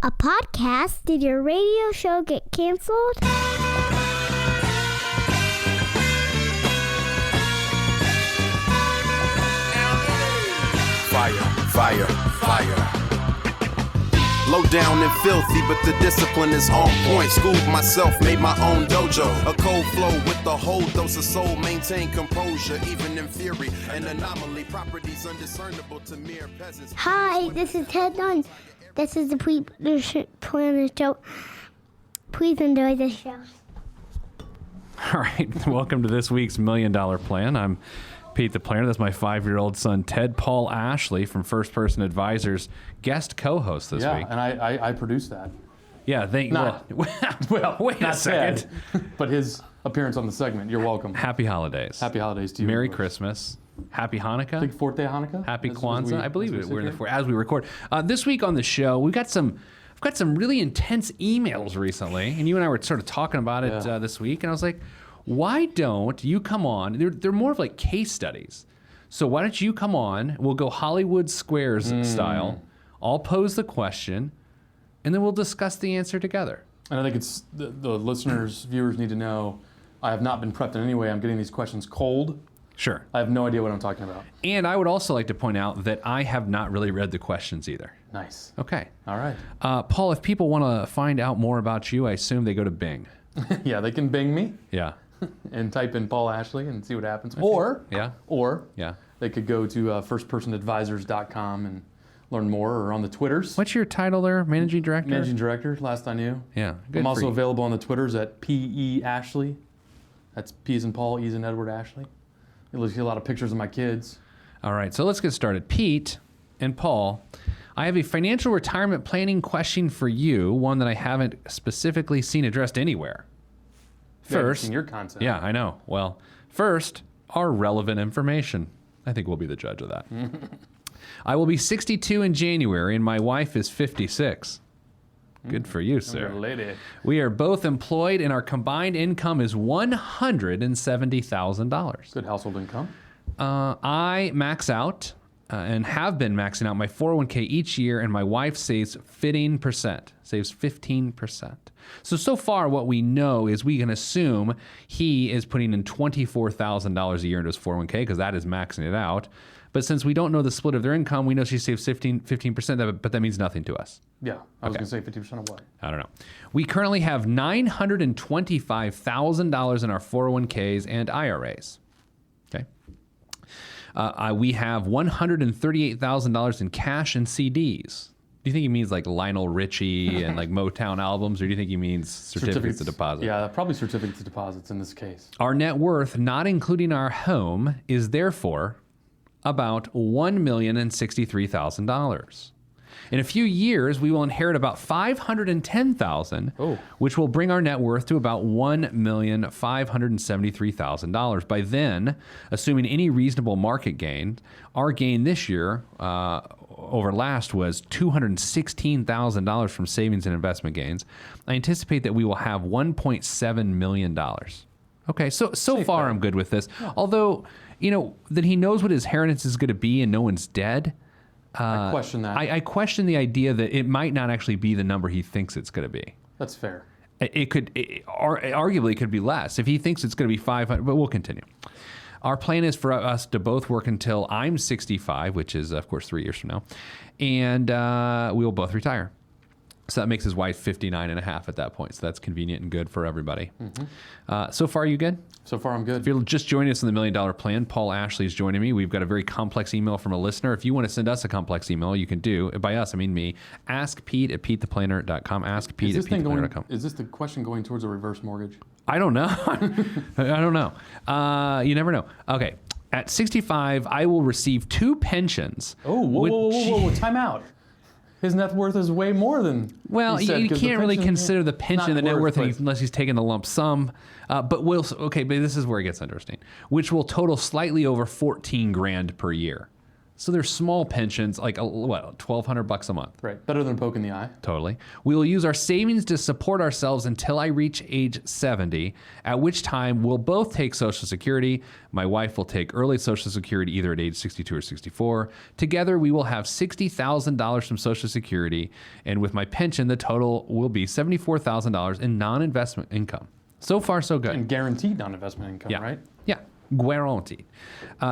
A podcast? Did your radio show get canceled? Fire. Low down and filthy, but the discipline is on point. Schooled myself, made my own dojo. A cold flow with the whole dose of soul. Maintain composure, even in fury. An anomaly, properties undiscernible to mere peasants. Hi, this is Ted Dunn. This is the Planet Show. Please enjoy the show. All right, welcome to this week's $1 Million Plan. I'm Pete the Planner. That's my 5-year-old son, Ted Paul Ashley from First Person Advisors, guest co-host this week. And I produced that. Yeah, well, wait a second. Ted, but his appearance on the segment. You're welcome. Happy holidays. Happy holidays to you. Merry Christmas. Happy Hanukkah. Big fourth day of Hanukkah. Happy Kwanzaa. I believe we're in the fourth as we record. This week on the show, we've got some really intense emails recently, and you and I were sort of talking about it this week, and I was like, why don't you come on? They're more of like case studies. So why don't you come on? We'll go Hollywood Squares style. I'll pose the question, and then we'll discuss the answer together. And I think it's the listeners, viewers need to know I have not been prepped in any way. I'm getting these questions cold. Sure. I have no idea what I'm talking about. And I would also like to point out that I have not really read the questions either. Nice. Okay. All right. Paul, if people want to find out more about you, I assume they go to Bing. Yeah, they can Bing me. Yeah. And type in Paul Ashley and see what happens. Or they could go to firstpersonadvisors.com and learn more, or on the Twitters. What's your title there? Managing Director? Managing Director, last I knew. Yeah. Good. I'm also available on the Twitters at P.E. Ashley. That's P as in Paul, E as in Edward Ashley. You'll see a lot of pictures of my kids. All right, so let's get started. Pete and Paul, I have a financial retirement planning question for you, one that I haven't specifically seen addressed anywhere. First, in your content. Yeah, I know. Well, first, our relevant information. I think we'll be the judge of that. I will be 62 in January, and my wife is 56. Good for you, sir. Lady. We are both employed, and our combined income is $170,000. Good household income. I max out and have been maxing out my 401k each year, and my wife saves 15%. So far, what we know is we can assume he is putting in $24,000 a year into his 401k because that is maxing it out. But since we don't know the split of their income, we know she saves 15%, but that means nothing to us. Yeah, I was going to say 50% of what? I don't know. We currently have $925,000 in our 401ks and IRAs. Okay. We have $138,000 in cash and CDs. Do you think he means like Lionel Richie and like Motown albums, or do you think he means certificates of deposit? Yeah, probably certificates of deposits in this case. Our net worth, not including our home, is therefore about $1,063,000. In a few years, we will inherit about $510,000, which will bring our net worth to about $1,573,000. By then, assuming any reasonable market gain, our gain this year over last was $216,000 from savings and investment gains. I anticipate that we will have $1.7 million. Okay, so far I'm good with this. Although, that he knows what his inheritance is going to be and no one's dead. I question that. I question the idea that it might not actually be the number he thinks it's going to be. That's fair. Arguably it could be less if he thinks it's going to be 500. But we'll continue. Our plan is for us to both work until I'm 65, which is of course 3 years from now, and we will both retire. So that makes his wife 59 and a half at that point. So that's convenient and good for everybody. Mm-hmm. So far, you good? So far, I'm good. If you're just joining us in the $1 Million Plan, Paul Ashley is joining me. We've got a very complex email from a listener. If you want to send us a complex email, you can do. By us, I mean me. AskPete@PeteThePlanner.com. AskPete@PeteThePlanner.com. Is this the question going towards a reverse mortgage? I don't know. I don't know. You never know. Okay. At 65, I will receive 2 pensions. Whoa. Time out. His net worth is way more than. Well, you can't really consider the pension the net worth unless he's taking the lump sum. But this is where it gets interesting, which will total slightly over $14,000 per year. So they're small pensions, like $1,200 a month. Right. Better than a poke in the eye. Totally. We will use our savings to support ourselves until I reach age 70, at which time we'll both take Social Security. My wife will take early Social Security either at age 62 or 64. Together, we will have $60,000 from Social Security, and with my pension, the total will be $74,000 in non-investment income. So far, so good. And guaranteed non-investment income, right? Yeah. Guaranteed.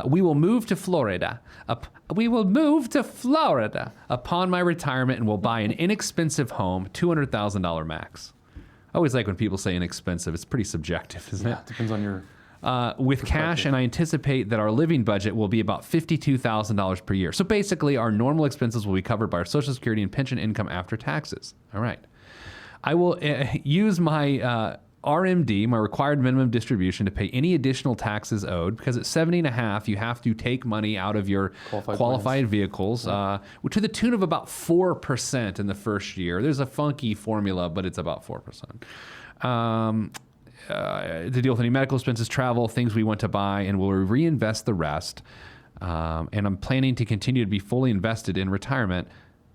We will move to Florida. Upon my retirement, and will buy an inexpensive home, $200,000 max. I always like when people say inexpensive. It's pretty subjective, isn't it? It depends on your. With cash, and I anticipate that our living budget will be about $52,000 per year. So basically, our normal expenses will be covered by our Social Security and pension income after taxes. All right. I will use my RMD, my required minimum distribution, to pay any additional taxes owed, because at 70.5, you have to take money out of your qualified vehicles, to the tune of about 4% in the first year. There's a funky formula, but it's about 4%. To deal with any medical expenses, travel, things we want to buy, and we'll reinvest the rest. And I'm planning to continue to be fully invested in retirement.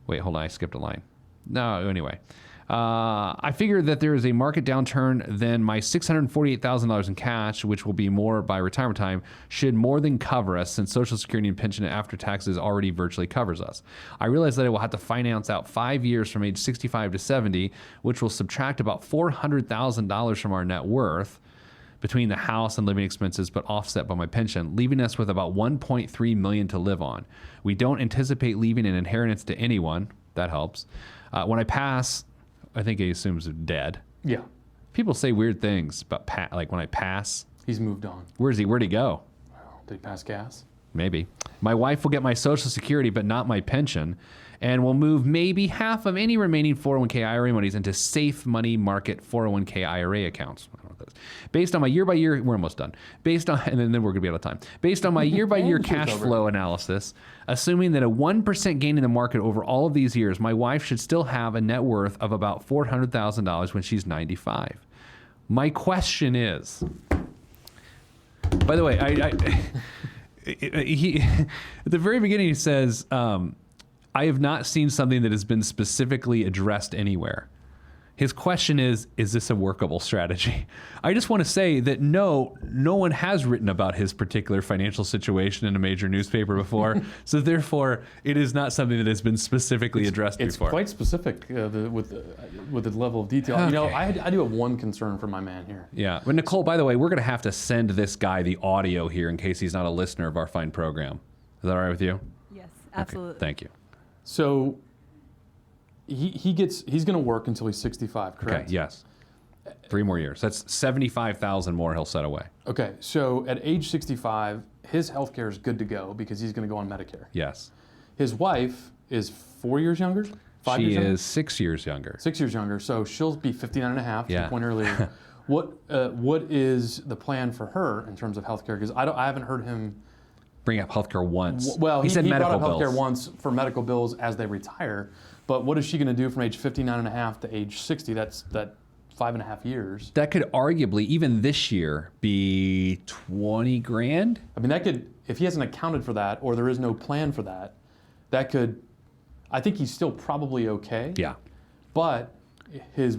Wait, hold on, I skipped a line. No, anyway. I figure that there is a market downturn, then my $648,000 in cash, which will be more by retirement time, should more than cover us, since Social Security and pension after taxes already virtually covers us. I realize that I will have to finance out 5 years from age 65 to 70, which will subtract about $400,000 from our net worth between the house and living expenses, but offset by my pension, leaving us with about $1.3 million to live on. We don't anticipate leaving an inheritance to anyone. That helps. When I pass, I think he assumes dead. Yeah. People say weird things about like when I pass. He's moved on. Where'd he go? Well, did he pass gas? Maybe. My wife will get my Social Security, but not my pension, and will move maybe half of any remaining 401k IRA monies into safe money market 401k IRA accounts. I don't know what that is. Based on my year-by-year, we're almost done. Based on, and then we're gonna be out of time. Based on my year-by-year cash flow analysis, assuming that a 1% gain in the market over all of these years, my wife should still have a net worth of about $400,000 when she's 95. My question is, by the way, he at the very beginning he says, I have not seen something that has been specifically addressed anywhere. His question is this a workable strategy? I just want to say that no one has written about his particular financial situation in a major newspaper before, so therefore it is not something that has been specifically addressed before. It's quite specific with the level of detail. Okay. You know, I do have one concern for my man here. Yeah, but Nicole, by the way, we're going to have to send this guy the audio here in case he's not a listener of our fine program. Is that all right with you? Yes, absolutely. Okay, thank you. So he's going to work until he's 65, correct? Okay, yes. 3 more years. That's $75,000 more he'll set away. Okay, so at age 65, his health care is good to go because he's going to go on Medicare. Yes. His wife is 4 years younger? 5 years younger? She is 6 years younger. 6 years younger, so she'll be 59 and a half, to Yeah. the point earlier. What is the plan for her in terms of health care? Because I haven't heard him Bring up healthcare once. Well, he said medical brought up bills. healthcare once for medical bills as they retire. But what is she going to do from age 59 and a half to age 60? That's 5.5 years. That could arguably, even this year, be 20 grand. I mean, that could, if he hasn't accounted for that, or there is no plan for that, that could, I think he's still probably okay. Yeah. But his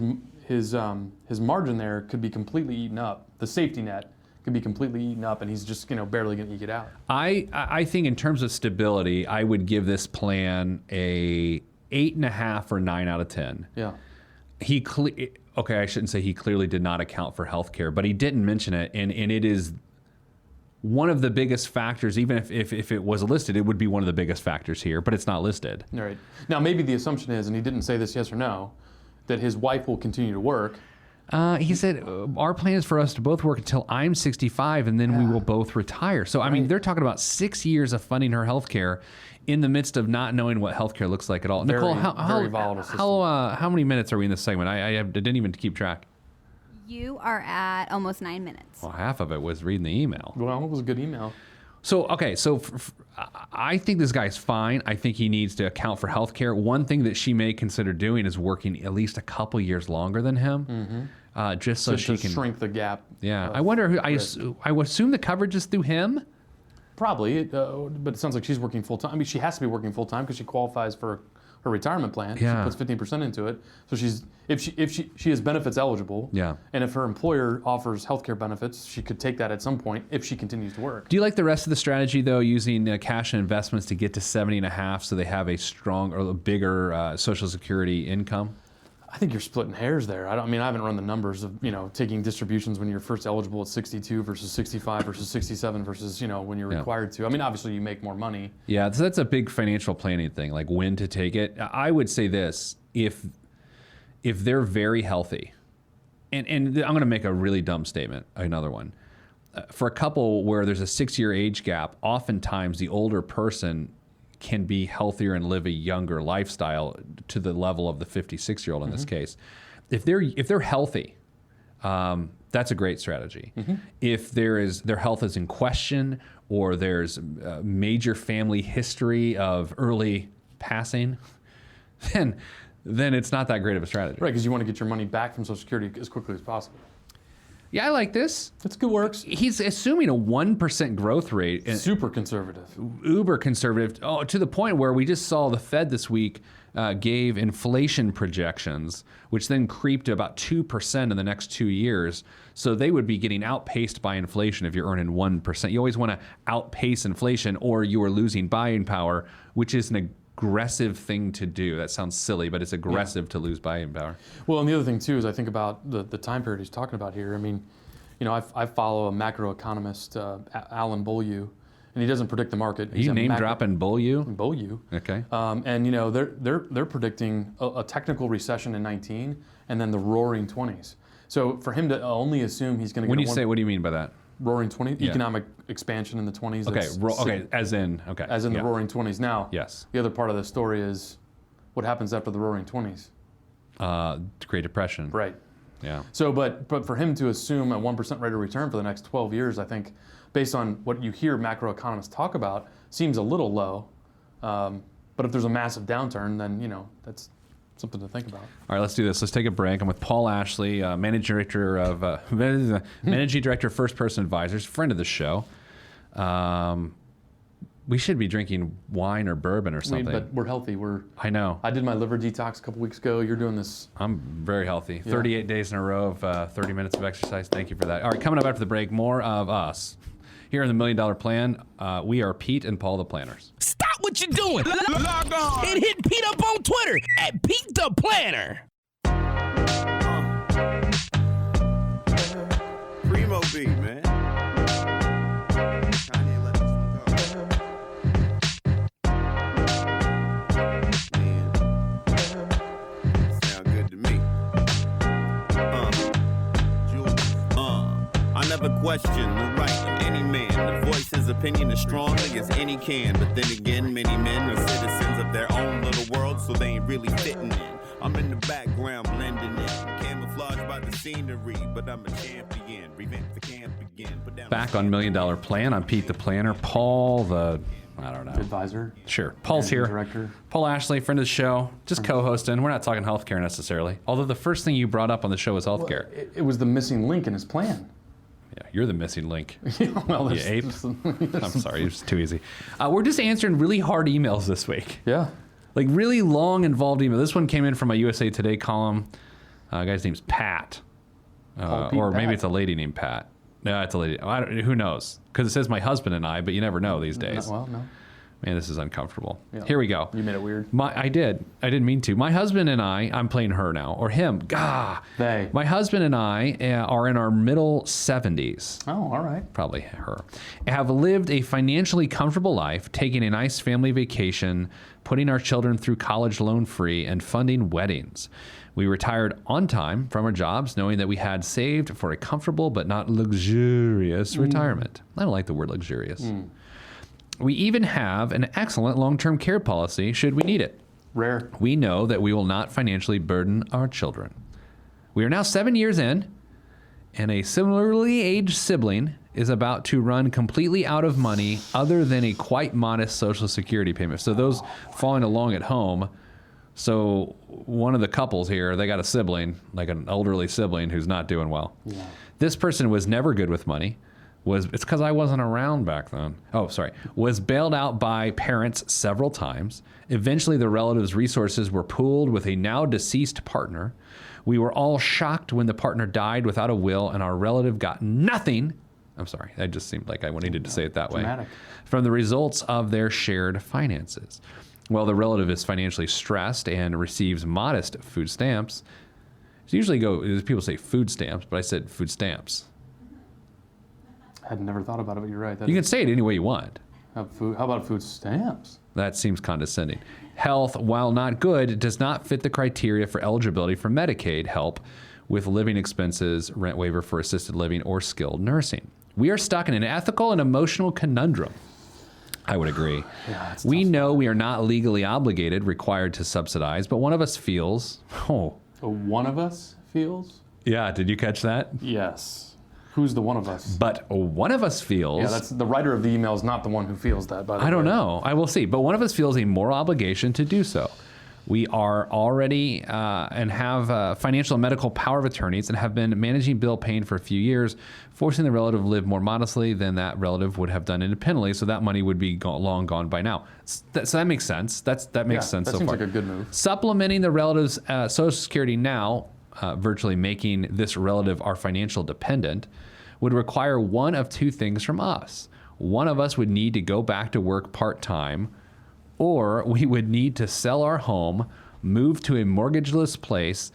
margin there could be completely eaten up. The safety net could be completely eaten up, and he's just barely going to eke it out. I think in terms of stability, I would give this plan a 8.5 or 9 out of 10. Yeah. Okay, I shouldn't say he clearly did not account for healthcare, but he didn't mention it, and it is one of the biggest factors. Even if it was listed, it would be one of the biggest factors here, but it's not listed. All right. Now, maybe the assumption is, and he didn't say this yes or no, that his wife will continue to work. He said, our plan is for us to both work until I'm 65, and then we will both retire. So, I mean, they're talking about 6 years of funding her health care in the midst of not knowing what health care looks like at all. Very, Nicole, very volatile system. how many minutes are we in this segment? I didn't even keep track. You are at almost 9 minutes. Well, half of it was reading the email. Well, it was a good email. So, okay, so I think this guy's fine. I think he needs to account for health care. One thing that she may consider doing is working at least a couple years longer than him, just so she can shrink the gap. Yeah, I wonder who. I would assume the coverage is through him. Probably, but it sounds like she's working full time. I mean, she has to be working full time because she qualifies for her retirement plan. Yeah. She puts 15% into it. So if she is benefits eligible. Yeah. And if her employer offers healthcare benefits, she could take that at some point if she continues to work. Do you like the rest of the strategy though, using cash and investments to get to 70.5 so they have a strong or a bigger Social Security income? I think you're splitting hairs there. I haven't run the numbers of, taking distributions when you're first eligible at 62 versus 65 versus 67 versus, when you're required to. I mean, obviously you make more money. Yeah, so that's a big financial planning thing, like when to take it. I would say this, if they're very healthy, and I'm going to make a really dumb statement, another one. For a couple where there's a 6-year age gap, oftentimes the older person can be healthier and live a younger lifestyle to the level of the 56-year-old in this case. If they're healthy, that's a great strategy. If their health is in question, or there's major family history of early passing, then it's not that great of a strategy. Right, because you want to get your money back from Social Security as quickly as possible. Yeah, I like this. It's good works. He's assuming a 1% growth rate. Super conservative. Uber conservative. Oh, to the point where we just saw the Fed this week gave inflation projections, which then creeped to about 2% in the next 2 years. So they would be getting outpaced by inflation if you're earning 1%. You always want to outpace inflation or you are losing buying power, which is an aggressive thing to do. That sounds silly, but it's aggressive to lose buying power. Well, and the other thing too is I think about the time period he's talking about here. I mean, I follow a macroeconomist, Alan Beaulieu, and he doesn't predict the market. Are you name dropping Beaulieu? Beaulieu. Okay. And they're predicting a technical recession in 19 and then the roaring 20s. So for him to only assume he's going to When you say, what do you mean by that? Roaring 20s, economic expansion in the 20s. Okay, as in the roaring 20s. Now, yes. The other part of the story is what happens after the roaring 20s. Great Depression. Right. Yeah. So, but for him to assume a 1% rate of return for the next 12 years, I think, based on what you hear macroeconomists talk about, seems a little low. But if there's a massive downturn, then that's something to think about. All right, let's do this. Let's take a break. I'm with Paul Ashley, Managing Director of First Person Advisors, friend of the show. We should be drinking wine or bourbon or something. But we're healthy. I know. I did my liver detox a couple weeks ago. You're doing this. I'm very healthy. 38 days in a row of 30 minutes of exercise. Thank you for that. All right, coming up after the break, more of us. Here in the $1 Million Plan, we are Pete and Paul the Planners. Stop what you're doing. Log on and hit Pete up on Twitter at Pete the Planner. Primo B, man. Kanye let this one go. Man. Sound good to me. I never question the right of any man to voice his opinion as strongly as any can. But then again, many men are citizens of their own little world, so they ain't really fitting in. I'm in the background blending in, camouflaged by the scenery, but I'm a champion. Revamp the camp again. Back on $1 Million Plan, I'm Pete the Planner. Paul the, I don't know. Advisor. Sure. Paul's here. Director. Paul Ashley, friend of the show, just co-hosting. We're not talking healthcare necessarily. Although the first thing you brought up on the show was healthcare. Well, it was the missing link in his plan. Yeah, you're the missing link. Well, you ape. I'm sorry, it's too easy. We're just answering really hard emails this week. Yeah. Like really long, involved email. This one came in from a USA Today column. Guy's name's Pat. Or maybe it's a lady named Pat. No, it's a lady. Who knows? Because it says my husband and I, but you never know these days. Well, no. Man, this is uncomfortable. Yeah. Here we go. You made it weird. I did. I didn't mean to. My husband and I, I'm playing her now, or him. They. My husband and I are in our middle 70s. Oh, all right. Probably her. Have lived a financially comfortable life, taking a nice family vacation, putting our children through college loan free, and funding weddings. We retired on time from our jobs, knowing that we had saved for a comfortable but not luxurious retirement. I don't like the word luxurious. We even have an excellent long-term care policy should we need it. Rare. We know that we will not financially burden our children. We are now 7 years in, and a similarly aged sibling is about to run completely out of money other than a quite modest Social Security payment. So those following along at home, so one of the couples here, they got a sibling, like an elderly sibling who's not doing well. Yeah. This person was never good with money. it's because I wasn't around back then. Oh, sorry. Was bailed out by parents several times. Eventually, the relative's resources were pooled with a now deceased partner. We were all shocked when the partner died without a will, and our relative got nothing. I'm sorry, that just seemed like I needed to say it that Dramatic. way. From the results of their shared finances. Well, the relative is financially stressed and receives modest food stamps. Usually people say food stamps, but I said food stamps. I had never thought about it, but you're right. You can say it any way you want. How about food stamps? That seems condescending. Health, while not good, does not fit the criteria for eligibility for Medicaid help with living expenses, rent waiver for assisted living, or skilled nursing. We are stuck in an ethical and emotional conundrum. I would agree. Yeah, it's We tough. know we are not legally obligated, required to subsidize, but one of us feels, One of us feels? yeah, did you catch that? Yes. Who's the one of us? But one of us feels. Yeah, that's the writer of the email is not the one who feels that, by the way. I don't know. I will see. But one of us feels a moral obligation to do so. We are already and have financial and medical power of attorneys and have been managing bill paying for a few years, forcing the relative to live more modestly than that relative would have done independently. So that money would be long gone by now. So that makes sense. That makes sense that so seems far. like a good move. Supplementing the relative's Social Security now, virtually making this relative our financial dependent, would require one of two things from us. One of us would need to go back to work part-time, or we would need to sell our home, move to a mortgageless place,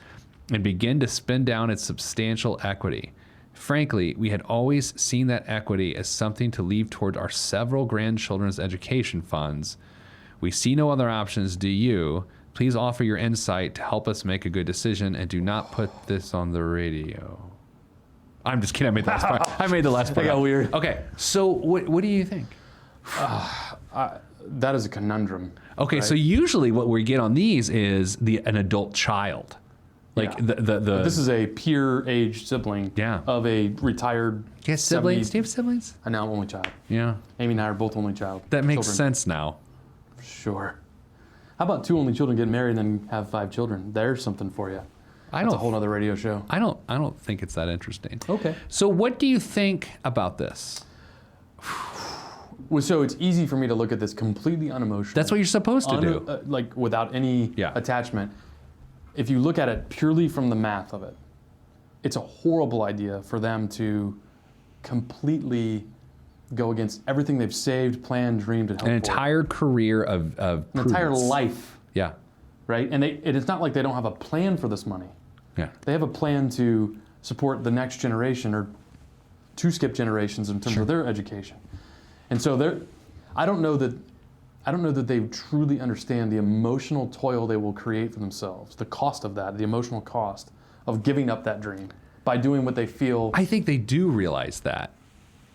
and begin to spend down its substantial equity. Frankly, we had always seen that equity as something to leave toward our several grandchildren's education funds. We see no other options, do you? Please offer your insight to help us make a good decision, and do not put this on the radio. I'm just kidding. I made the last part. I made the last part. That got weird. Okay, so what do you think? That is a conundrum. Okay, right? so usually what we get on these is an adult child, like Yeah. the. This is a peer-aged sibling Yeah. of a retired. Do you have siblings? 70 Do you have siblings? I know, I'm only child. Yeah, Amy and I are both only child. that makes children. sense now. Sure. How about two only children get married and then have 5 children? There's something for you. That's a whole other radio show. I don't think it's that interesting. Okay. So what do you think about this? Well, so it's easy for me to look at this completely unemotional. That's what you're supposed to do. Like without any Yeah. attachment. If you look at it purely from the math of it, it's a horrible idea for them to completely go against everything they've saved, planned, dreamed, and hoped An for. entire career of An entire prudence. life, Yeah, right? And it's not like they don't have a plan for this money. yeah. They have a plan to support the next generation or to skip generations in terms of their education. And so I don't know that they truly understand the emotional toil they will create for themselves, the cost of that, the emotional cost of giving up that dream by doing what they feel. I think they do realize that,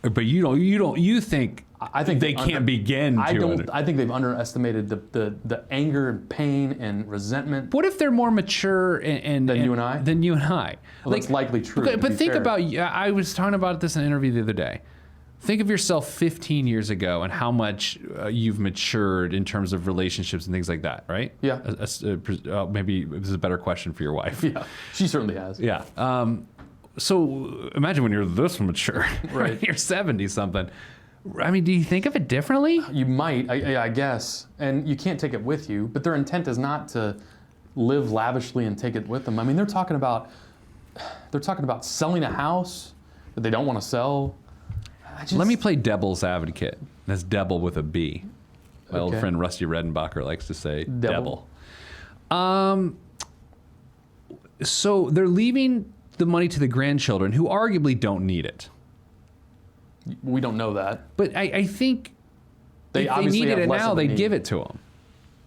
but you think I think they can't begin to. I think they've underestimated the anger and pain and resentment. What if they're more mature and Than you and I? Than you and I. Well, that's likely true, But, to but be think fair. about. I was talking about this in an interview the other day. Think of yourself 15 years ago and how much you've matured in terms of relationships and things like that, right? Yeah. Maybe this is a better question for your wife. Yeah, she certainly has. Yeah. So imagine when you're this mature, Right. You're 70 something. I mean, do you think of it differently? You might, I guess, and you can't take it with you. But their intent is not to live lavishly and take it with them. I mean, they're talking about selling a house that they don't want to sell. Let me play devil's advocate. That's devil with a B. My old Okay. friend Rusty Redenbacher likes to say Devil. devil. So they're leaving the money to the grandchildren who arguably don't need it. We don't know that. But I think They if they obviously needed have it less now, of a they'd need. give it to them.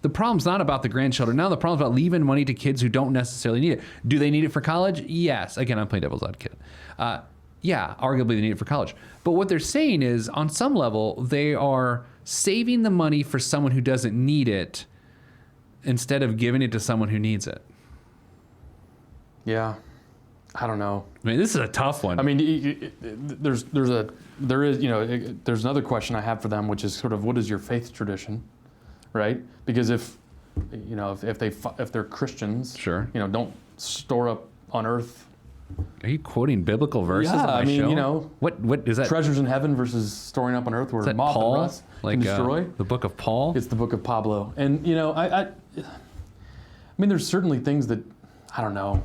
The problem's not about the grandchildren. Now the problem's about leaving money to kids who don't necessarily need it. Do they need it for college? Yes. Again, I'm playing devil's advocate. Yeah, arguably they need it for college. But what they're saying is, on some level, they are saving the money for someone who doesn't need it instead of giving it to someone who needs it. Yeah, I don't know. I mean, this is a tough one. I mean, there's another question I have for them, which is sort of, what is your faith tradition, right? Because if they're Christians, Sure. don't store up on earth Are you quoting biblical verses? Yeah, on my I mean, show? you know, what is that? treasures in heaven versus storing up on earth where Is that moth Paul? and rust Like can destroy. the book of Paul? It's the book of Pablo. And, you know, I mean, there's certainly things that, I don't know,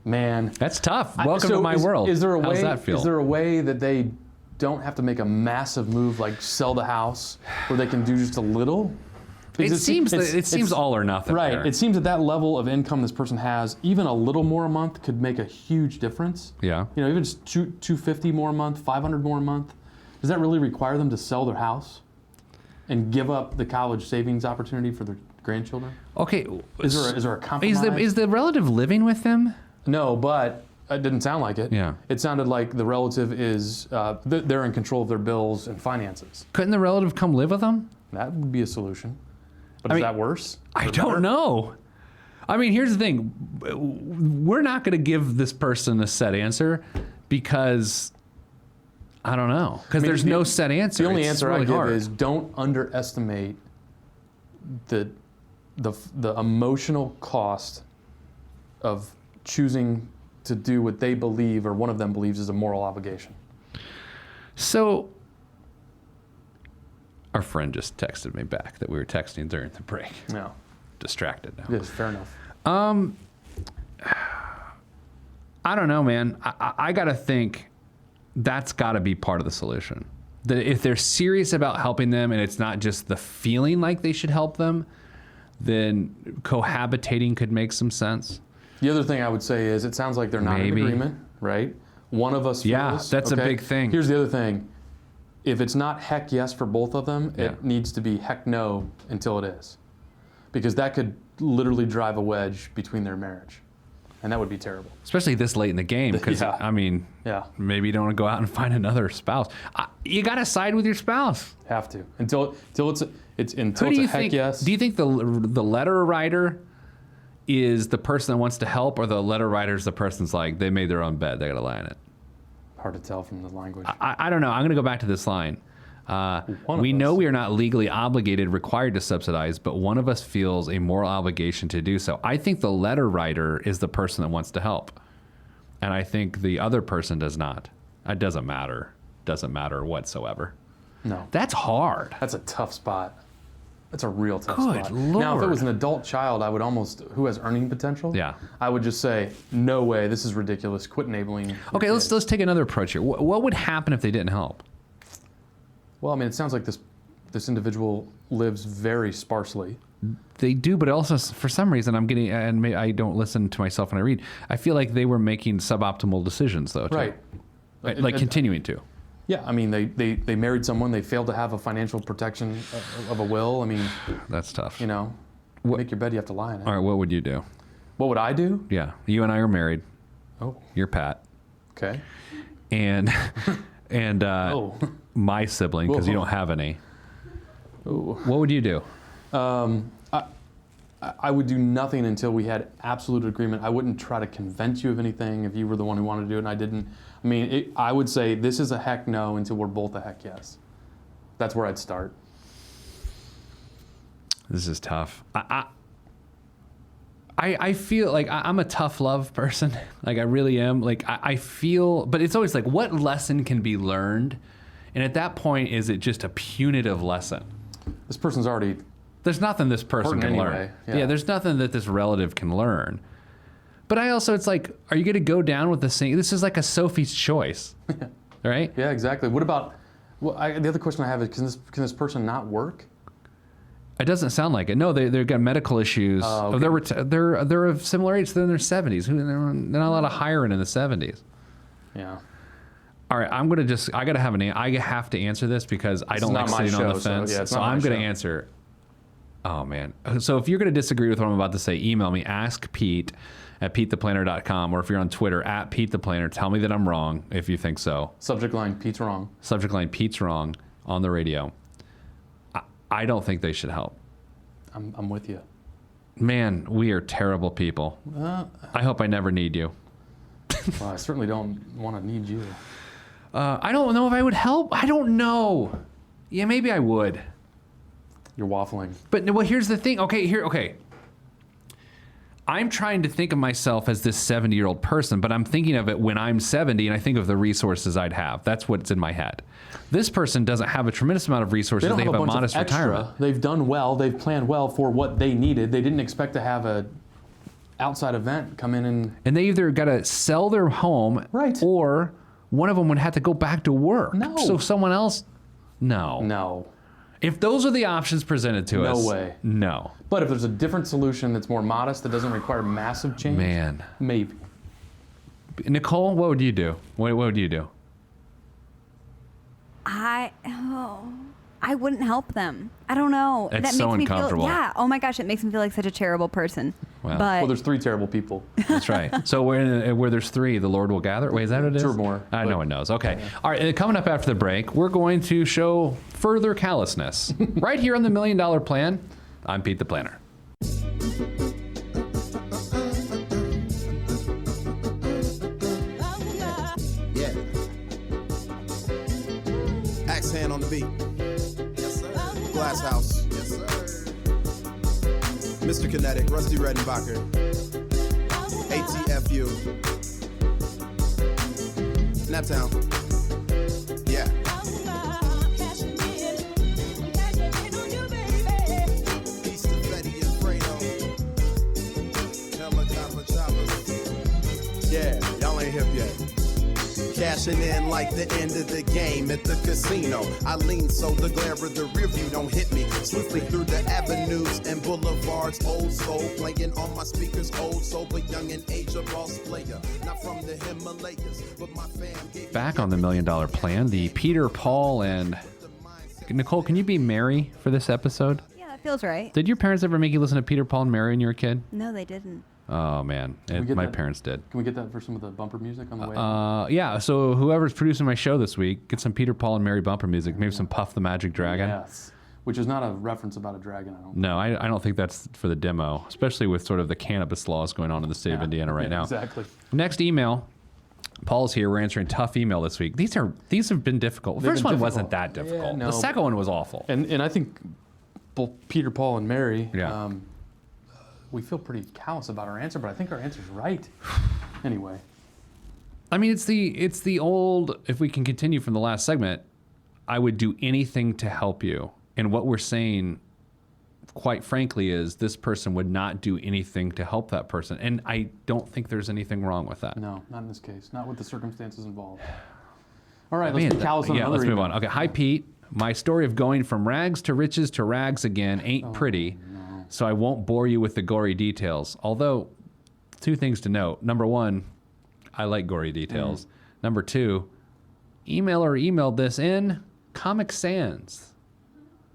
man. That's tough. Welcome to my world. Is there a How way, does that feel? Is there a way that they don't have to make a massive move, like sell the house, where they can do just a little? It Because seems all or nothing. Right. there. It seems at that level of income this person has, even a little more a month could make a huge difference. Yeah. You know, even just $250 more a month, $500 more a month. Does that really require them to sell their house and give up the college savings opportunity for their grandchildren? Okay. Is there a compromise? Is the relative living with them? No, but it didn't sound like it. Yeah. It sounded like the relative is they're in control of their bills and finances. Couldn't the relative come live with them? That would be a solution. But I is mean, that worse? I Or don't better? know. I mean, here's the thing. We're not going to give this person a set answer because I don't know. Because there's no set answer. The only It's answer really I give hard. is don't underestimate the emotional cost of choosing to do what they believe or one of them believes is a moral obligation. So, our friend just texted me back that we were texting during the break. No. Distracted now. Yes, fair enough. I don't know, man. I got to think that's got to be part of the solution. That if they're serious about helping them and it's not just the feeling like they should help them, then cohabitating could make some sense. The other thing I would say is it sounds like they're not Maybe. in agreement, right? One of us feels, Yeah, that's a okay? big thing. Here's the other thing. If it's not heck yes for both of them, Yeah. it needs to be heck no until it is. Because that could literally drive a wedge between their marriage. And that would be terrible. Especially this late in the game, because, Yeah. I mean, Yeah, maybe you don't want to go out and find another spouse. You got to side with your spouse. have to. Until it's Who a do you heck think? yes. Do you think the letter writer is the person that wants to help, or the letter writer is the person's like, they made their own bed, they got to lie in it? Hard to tell from the language. I don't know. I'm going to go back to this line. One of We know us. we are not legally obligated, required to subsidize, but one of us feels a moral obligation to do so. I think the letter writer is the person that wants to help. And I think the other person does not. It doesn't matter. Doesn't matter whatsoever. No. That's hard. That's a tough spot. That's a real tough Good spot. Now, if it Lord. was an adult child, I would almost, who has earning potential, Yeah. I would just say, no way, this is ridiculous. Quit enabling. your Okay, kids." let's take another approach here. What would happen if they didn't help? Well, I mean, it sounds like this individual lives very sparsely. They do, but also for some reason I'm getting, and I don't listen to myself when I read. I feel like they were making suboptimal decisions, though. Too. Right. Like continuing to. Yeah, I mean, they married someone, they failed to have a financial protection of a will. I mean, That's tough. you know, make your bed, you have to lie in it. All right, what would you do? What would I do? Yeah, you and I are married. Oh, You're Pat, okay. and Oh. my sibling, because you don't have any. Ooh. What would you do? I would do nothing until we had absolute agreement. I wouldn't try to convince you of anything if you were the one who wanted to do it and I didn't. I mean, I would say this is a heck no until we're both a heck yes. That's where I'd start. This is tough. I feel like I'm a tough love person. Like I really am. Like I feel, but it's always like, what lesson can be learned? And at that point, is it just a punitive lesson? This person's already, There's nothing this person Hurting can learn. anyway, Yeah, yeah. there's nothing that this relative can learn. But I also, it's like, are you going to go down with the same? This is like a Sophie's choice, right? yeah, exactly. What about, well, the other question I have is, can this person not work? It doesn't sound like it. No, they've got medical issues. Oh, okay. They're of similar age. They're in their 70s. They're not allowed to hire in the 70s. Yeah. All right, I'm gonna I gotta have I have to answer this because I don't like not my sitting on the show, so, fence. yeah, it's So not my I'm gonna show. answer. Oh man. So if you're gonna disagree with what I'm about to say, email me, askpete@PeteThePlanner.com, or if you're on Twitter @PeteThePlanner, tell me that I'm wrong if you think so. Subject line, Pete's wrong. Subject line, Pete's wrong on the radio. I don't think they should help. I'm with you. Man, we are terrible people. I hope I never need you. Well, I certainly don't want to need you. I don't know if I would help. I don't know. Yeah, maybe I would. You're waffling. But well, here's the thing. Okay. I'm trying to think of myself as this 70-year-old person, but I'm thinking of it when I'm 70 and I think of the resources I'd have. That's what's in my head. This person doesn't have a tremendous amount of resources. They have a bunch modest of extra. retirement. They've done well. They've planned well for what they needed. They didn't expect to have a outside event come in And they either got to sell their home, Right. or one of them would have to go back to work. No. So someone else, no. No. If those are the options presented to us, No way. No. But if there's a different solution that's more modest, that doesn't require massive change, Man. maybe. Nicole, what would you do? What would you do? I wouldn't help them. I don't know. It's that so makes me uncomfortable. feel, yeah. Oh my gosh, it makes me feel like such a terrible person. Wow. But Well, there's 3 terrible people. That's right. So where there's 3, the Lord will gather. Wait, is that what it is? Sure, more, No but- one knows. Okay. All right. Coming up after the break, we're going to show further callousness right here on the $1 Million Plan. I'm Pete the Planner. Yeah. Axe hand on the beat. Yes, sir. Glass House. Yes, sir. Mr. Kinetic, Rusty Redenbacher. ATFU. Naptown. Yeah. Peace to Fetty and Fredo. Helicopter choppers. Yeah, y'all ain't hip yet. Cashing in like the end of the game at the casino. I lean so the glare of the rear view don't hit me. Swiftly through the avenues and boulevards. Old soul playing on my speakers. Old soul but young in age, a boss player. Not from the Himalayas, but my fam gave Back on the $1 Million Plan, the Peter, Paul, and Nicole. Can you be Mary for this episode? yeah, that feels right. Did your parents ever make you listen to Peter, Paul, and Mary when you were a kid? No, they didn't. Oh man, we get my that? parents did. Can we get that for some of the bumper music on the way? Yeah, so whoever's producing my show this week, get some Peter, Paul, and Mary bumper music. Maybe some Puff the Magic Dragon. Yes. Which is not a reference about a dragon, I don't think. No, I don't think that's for the demo, especially with sort of the cannabis laws going on in the state of Indiana right now. Exactly. Next email. Paul's here. We're answering tough email this week. These have been difficult. The They've first been one wasn't difficult. that difficult. Yeah, no, the second one was awful. And I think both Peter, Paul, and Mary, Yeah. we feel pretty callous about our answer, but I think our answer's right. Anyway. I mean, it's the old. If we can continue from the last segment, I would do anything to help you. And what we're saying, quite frankly, is this person would not do anything to help that person. And I don't think there's anything wrong with that. No, not in this case. Not with the circumstances involved. All right, let's be callous on yeah, another let's move email. on. Okay, hi Pete. My story of going from rags to riches to rags again ain't pretty, so I won't bore you with the gory details. Although, 2 things to note. Number 1, I like gory details. Number 2, emailer emailed this in Comic Sans.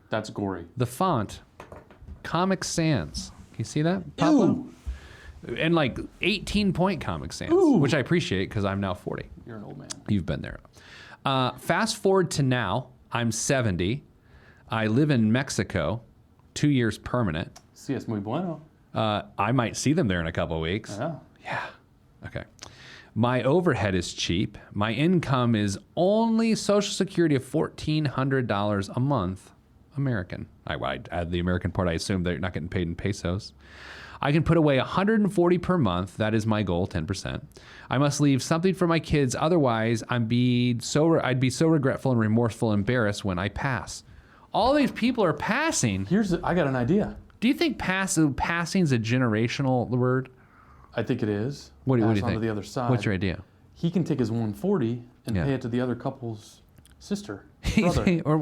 That's gory. The font, Comic Sans. Can you see that, Pablo? And like 18-point Comic Sans, which I appreciate because I'm now 40. You're an old man. You've been there. Fast forward to now. I'm 70. I live in Mexico, 2 years permanent. Si es muy bueno. I might see them there in a couple of weeks. Yeah. Yeah. Okay. My overhead is cheap. My income is only Social Security of $1,400 a month, American. I'd add the American part. I assume they're not getting paid in pesos. I can put away $140 per month. That is my goal, 10%. I must leave something for my kids. Otherwise, I'd be so regretful and remorseful and embarrassed when I pass. All these people are passing. I got an idea. Do you think passing is a generational word? I think it is. What do you Pass think? on to the other side. What's your idea? He can take his 140 and Yeah. pay it to the other couple's sister, brother. Or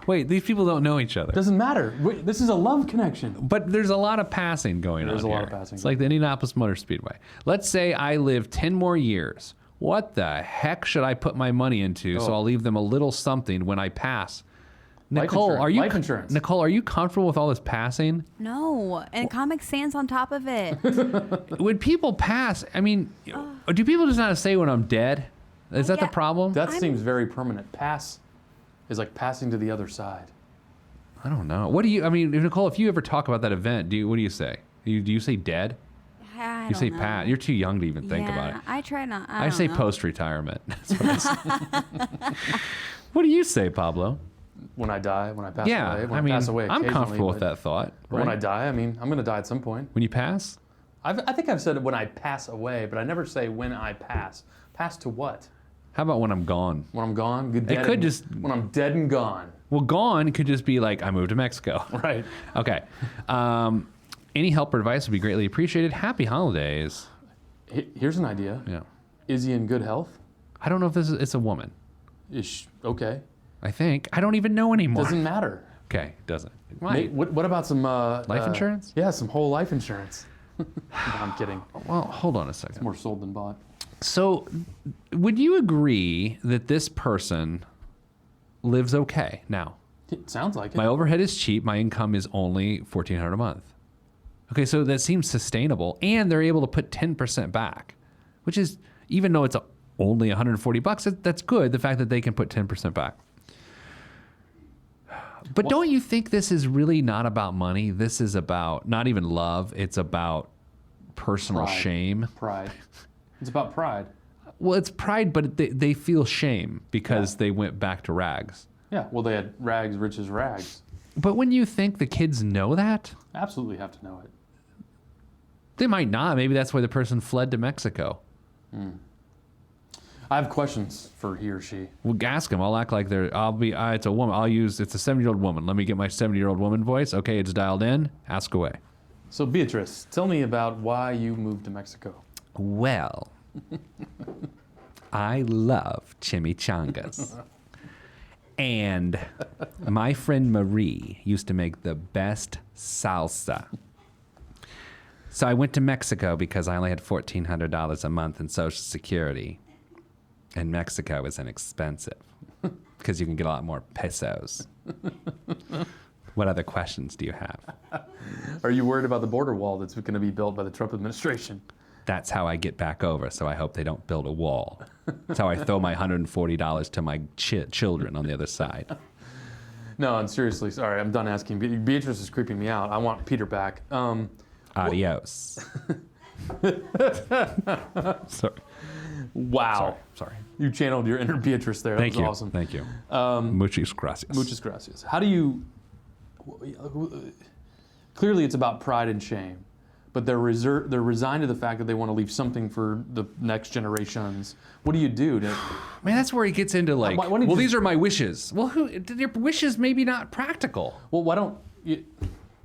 wait, these people don't know each other. Doesn't matter. Wait, this is a love connection. But there's a lot of passing going on. There's a lot here. of passing. It's like the Indianapolis Motor Speedway. Let's say I live 10 more years. What the heck should I put my money into so I'll leave them a little something when I pass? Nicole, Life insurance. Nicole, are you comfortable with all this passing? No, and Comic Sans on top of it. When people pass, I mean, do people just not say when I'm dead? Is that the yeah. problem? That seems very permanent. Pass is like passing to the other side. I don't know. What do you? I mean, Nicole, if you ever talk about that event, what do you say? Do you say dead? I You don't say know. pass. You're too young to even think about it. I try not. I don't say know. post-retirement. That's what I say. What do you say, Pablo? When I die, when I pass Yeah, away, when I mean, pass away I'm occasionally, comfortable with but that thought. When I Right? die, I mean, I'm going to die at some point. When you pass? I think I've said it when I pass away, but I never say when I pass. Pass to what? How about when I'm gone? When I'm gone? When I'm dead and gone. Well, gone could just be like, I moved to Mexico. Right. Okay. Any help or advice would be greatly appreciated. Happy holidays. Here's an idea. Yeah. Is he in good health? I don't know if it's a woman. Okay. I think. I don't even know anymore. Doesn't matter. Okay, doesn't. Why? What about some Life insurance? Yeah, some whole life insurance. No, I'm kidding. Well, hold on a second. More sold than bought. So, would you agree that this person lives okay now? It sounds like it. My overhead is cheap. My income is only $1,400 a month. Okay, so that seems sustainable, and they're able to put 10% back, which is, even though it's only $140, that's good. The fact that they can put 10% back. But don't you think this is really not about money? This is about not even love. It's about personal shame. Pride. It's about pride. Well, it's pride, but they feel shame because they went back to rags. Yeah, well, they had rags, rich as rags. But wouldn't you think the kids know that? Absolutely have to know it. They might not. Maybe that's why the person fled to Mexico. I have questions for he or she. Well, ask them. I'll act like it's a woman. It's a 70-year-old woman. Let me get my 70-year-old woman voice. Okay, it's dialed in. Ask away. So, Beatrice, tell me about why you moved to Mexico. Well, I love chimichangas. And my friend Marie used to make the best salsa. So I went to Mexico because I only had $1,400 a month in Social Security. And Mexico is inexpensive because you can get a lot more pesos. What other questions do you have? Are you worried about the border wall that's going to be built by the Trump administration? That's how I get back over, so I hope they don't build a wall. That's how I throw my $140 to my children on the other side. No, and seriously, sorry, I'm done asking. Beatrice is creeping me out. I want Peter back. Adios. Sorry. Wow. Sorry. You channeled your inner Beatrice there. That was awesome. Thank you. Muchas gracias. Muchas gracias. How do you... Clearly it's about pride and shame, but they're resigned to the fact that they want to leave something for the next generations. What do you do to... Man, that's where he gets into like, these are my wishes. Well, your wishes maybe not practical. Well, why don't you...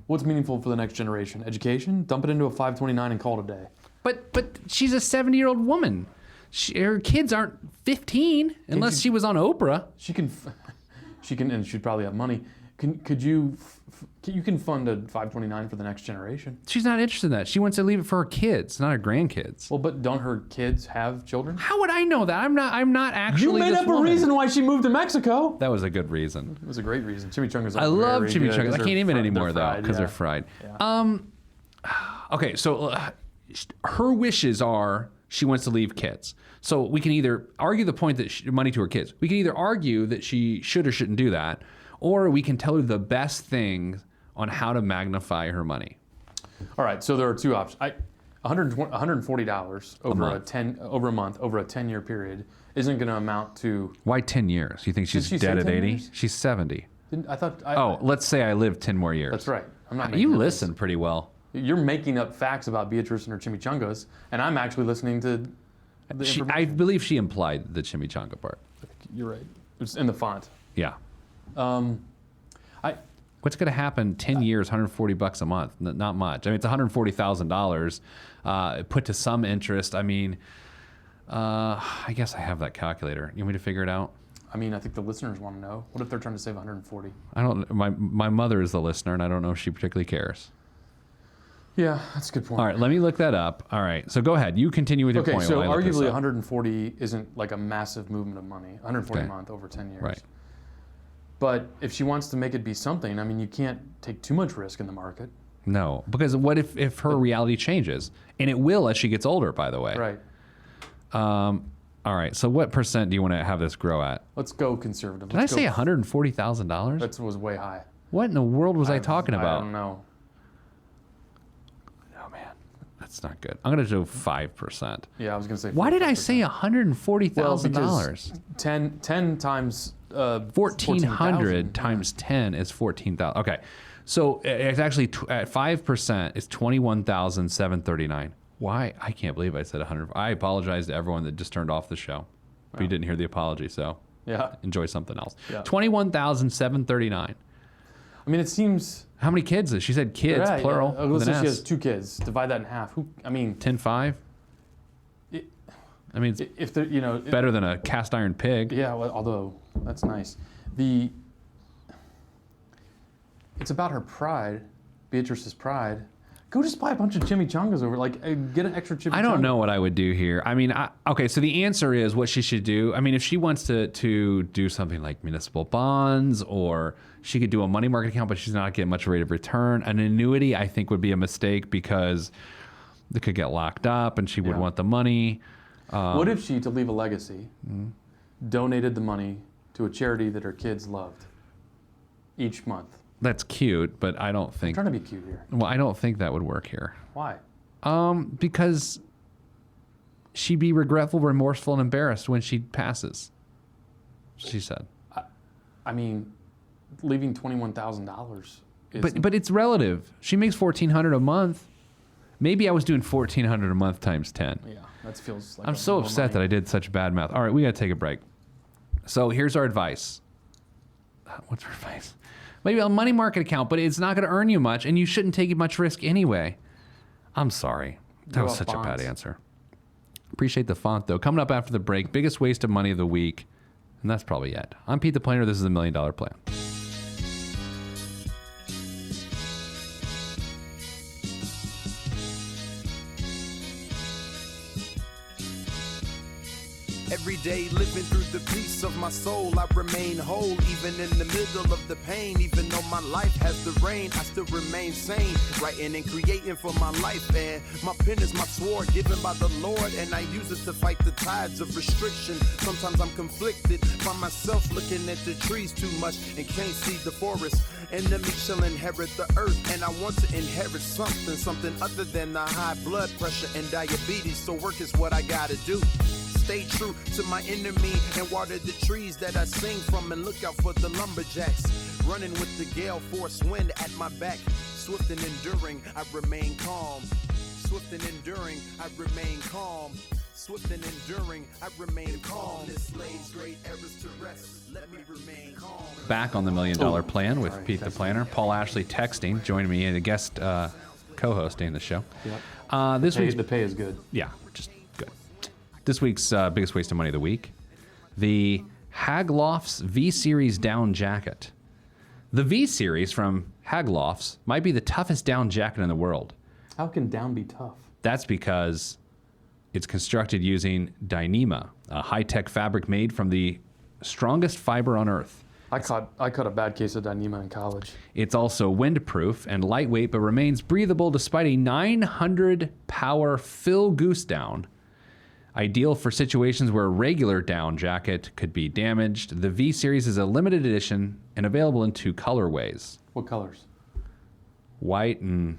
What's meaningful for the next generation? Education? Dump it into a 529 and call it a day. But she's a 70-year-old woman. Her kids aren't 15 unless she was on Oprah. She can, and she'd probably have money. You can fund a 529 for the next generation. She's not interested in that. She wants to leave it for her kids, not her grandkids. Well, but don't her kids have children? How would I know that? I'm not actually. You made up a reason why she moved to Mexico. That was a good reason. It was a great reason. Chimichangas. I love chimichangas. I can't even anymore though because they're fried. Yeah. Okay, so her wishes are she wants to leave kids. So we can either argue the point that money to her kids. We can either argue that she should or shouldn't do that, or we can tell her the best thing on how to magnify her money. All right, so there are two options. $140 over a month over a 10-year period isn't going to amount to. Why 10 years? You think she's dead at 80? Years? She's 70. I thought. Let's say I live 10 more years. That's right. I'm not. You listen pretty well. You're making up facts about Beatrice and her chimichangas, and I'm actually listening to. I believe she implied the chimichanga part. You're right. It's in the font. Yeah. What's going to happen 10 years, $140 a month? Not much. I mean, it's $140,000 put to some interest. I mean, I guess I have that calculator. You want me to figure it out? I mean, I think the listeners want to know. What if they're trying to save 140? I don't. My mother is the listener, and I don't know if she particularly cares. Yeah, that's a good point. All right, let me look that up. All right, so go ahead. You continue with your point. Okay, so arguably 140 isn't like a massive movement of money. 140 a month over 10 years. Right. But if she wants to make it be something, I mean, you can't take too much risk in the market. No, because what if her reality changes? And it will as she gets older, by the way. Right. All right, so what percent do you want to have this grow at? Let's go conservative. Did I say $140,000? That was way high. What in the world was I talking about? I don't know. Oh, man. That's not good. I'm going to do 5%. Yeah, I was going to say 5%. Why did I say $140,000? Well, because 10 times... 1,400 times 10 is 14,000. Okay, So it's actually at 5%, it's $21,739. Why? I can't believe I said 100. I apologize to everyone that just turned off the show. But you didn't hear the apology, so enjoy something else. Yeah. $21,739. I mean, it seems. How many kids? She said kids, plural. Yeah. Let's say she has 2 kids. Divide that in half. 10-5. I mean, if they're, better than a cast iron pig. Yeah, well, although that's nice. It's about her pride, Beatrice's pride. Go just buy a bunch of chimichangas over, get an extra chimichanga. I don't know what I would do here. I mean, okay, so the answer is what she should do. I mean, if she wants to do something like municipal bonds, or she could do a money market account, but she's not getting much rate of return. An annuity, I think, would be a mistake because they could get locked up and she would want the money. What if she, to leave a legacy, donated the money to a charity that her kids loved each month? That's cute, but I don't think. I'm trying to be cute here. Well, I don't think that would work here. Why? Because she'd be regretful, remorseful, and embarrassed when she passes. She said. I mean, leaving $21,000. But it's relative. She makes $1,400 a month. Maybe I was doing $1,400 a month times 10. Yeah, that feels like. I'm so upset that I did such bad math. All right, we got to take a break. So here's our advice. What's our advice? Maybe a money market account, but it's not going to earn you much, and you shouldn't take much risk anyway. I'm sorry. That was such a bad answer. Appreciate the font, though. Coming up after the break, biggest waste of money of the week, and that's probably it. I'm Pete the Planner. This is the $1 Million Plan. Every day living through the peace of my soul, I remain whole, even in the middle of the pain. Even though my life has the rain, I still remain sane, writing and creating for my life. And my pen is my sword given by the Lord, and I use it to fight the tides of restriction. Sometimes I'm conflicted, find myself looking at the trees too much and can't see the forest. Enemy shall inherit the earth, and I want to inherit something other than the high blood pressure and diabetes. So work is what I gotta do. Stay true to my enemy and water the trees that I sing from, and look out for the lumberjacks. Running with the gale force wind at my back. Swift and enduring, I remain calm. Swift and enduring, I remain calm. Swift and enduring, I remain calm. This lays great errors to rest. Let me remain calm. Back on the $1 Million Plan with Pete the Planner. Paul Ashley texting, joining me and a guest co-hosting the show. Yep. The pay is good. Yeah, just good. This week's biggest waste of money of the week, the Haglofs V-Series down jacket. The V-Series from Haglofs might be the toughest down jacket in the world. How can down be tough? That's because it's constructed using Dyneema, a high-tech fabric made from the strongest fiber on Earth. I caught a bad case of Dyneema in college. It's also windproof and lightweight, but remains breathable despite a 900 power fill goose down. Ideal for situations where a regular down jacket could be damaged. The V-Series is a limited edition and available in 2 colorways. What colors? White and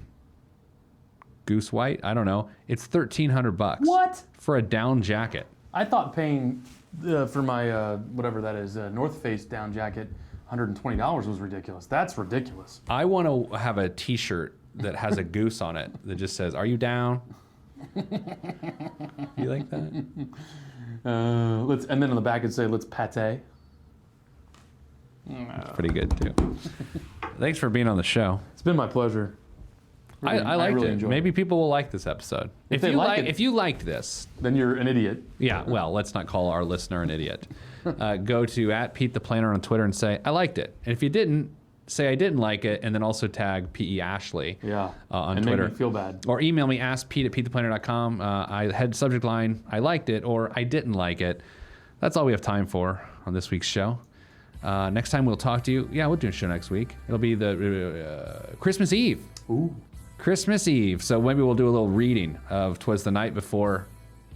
goose white? I don't know. It's $1,300. What? For a down jacket. I thought paying for my, whatever that is, North Face down jacket, $120 was ridiculous. That's ridiculous. I want to have a t-shirt that has a goose on it that just says, "Are you down?" You like that? And then on the back it'd say, "Let's pate." That's pretty good too. Thanks for being on the show. It's been my pleasure. Really, I liked really it. Maybe people will like this episode. If you liked this, then you're an idiot. Yeah. Well, let's not call our listener an idiot. Go to @PeteThePlanner on Twitter and say I liked it. And if you didn't, say I didn't like it, and then also tag P.E. Ashley on Twitter. Make me feel bad. Or email me, askpete@PeteThePlanner.com. I had subject line, I liked it, or I didn't like it. That's all we have time for on this week's show. Next time we'll talk to you. Yeah, we'll do a show next week. It'll be the Christmas Eve. Ooh. Christmas Eve. So maybe we'll do a little reading of 'Twas the Night Before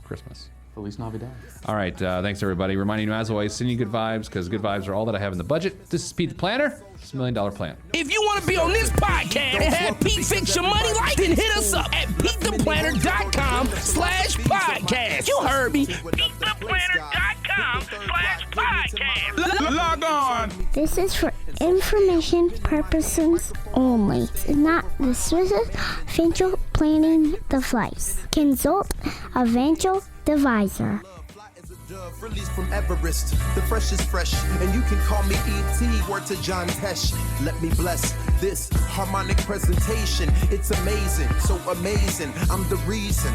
Christmas. Feliz Navidad. All right. Thanks, everybody. Reminding you, as always, sending you good vibes, because good vibes are all that I have in the budget. This is Pete the Planner. It's $1 Million Plan. If you want to be on this podcast and have Pete fix your money life, then hit us up at PeteThePlanner.com/podcast. You heard me. PeteThePlanner.com/podcast. Log on. This is for information purposes only. It's not the Swiss Financial Planning device. Consult a financial advisor. Dove released from Everest, the fresh is fresh, and you can call me E.T. Word to John Tesh. Let me bless this harmonic presentation. It's amazing, so amazing. I'm the reason.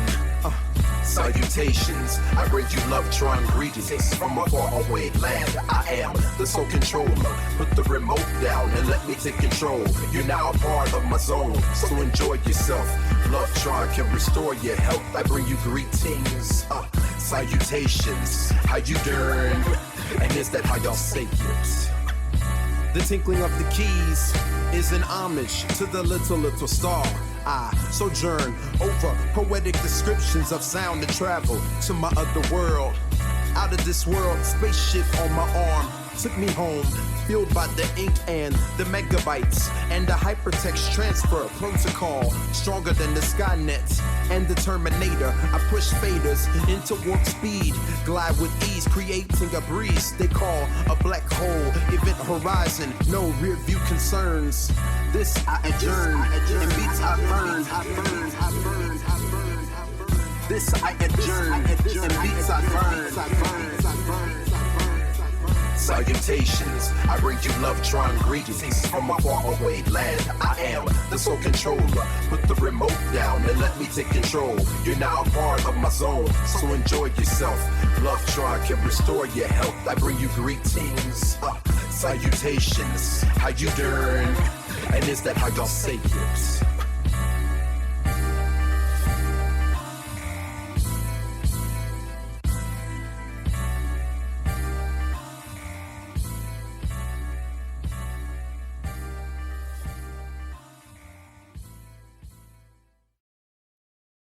Salutations, I bring you love, Tron greetings from a faraway land. I am the sole controller. Put the remote down and let me take control. You're now a part of my zone, so enjoy yourself. Love Tron can restore your health. I bring you greetings. Salutations, how you doing? And is that how y'all say it? The tinkling of the keys is an homage to the little star. I sojourn over poetic descriptions of sound and travel to my other world. Out of this world, spaceship on my arm took me home, fueled by the ink and the megabytes and the hypertext transfer protocol, stronger than the Skynet and the Terminator. I push faders into warp speed, glide with ease, creating a breeze they call a black hole. Event horizon, no rear view concerns. This I adjourn, and beats I burn. This I adjourn, and beats I burn. Salutations, I bring you love, Tron greetings from a faraway land. I am the sole controller. Put the remote down and let me take control. You're now a part of my zone, so enjoy yourself. Love Tron can restore your health. I bring you greetings. Salutations, how you doing? And is that how y'all say it?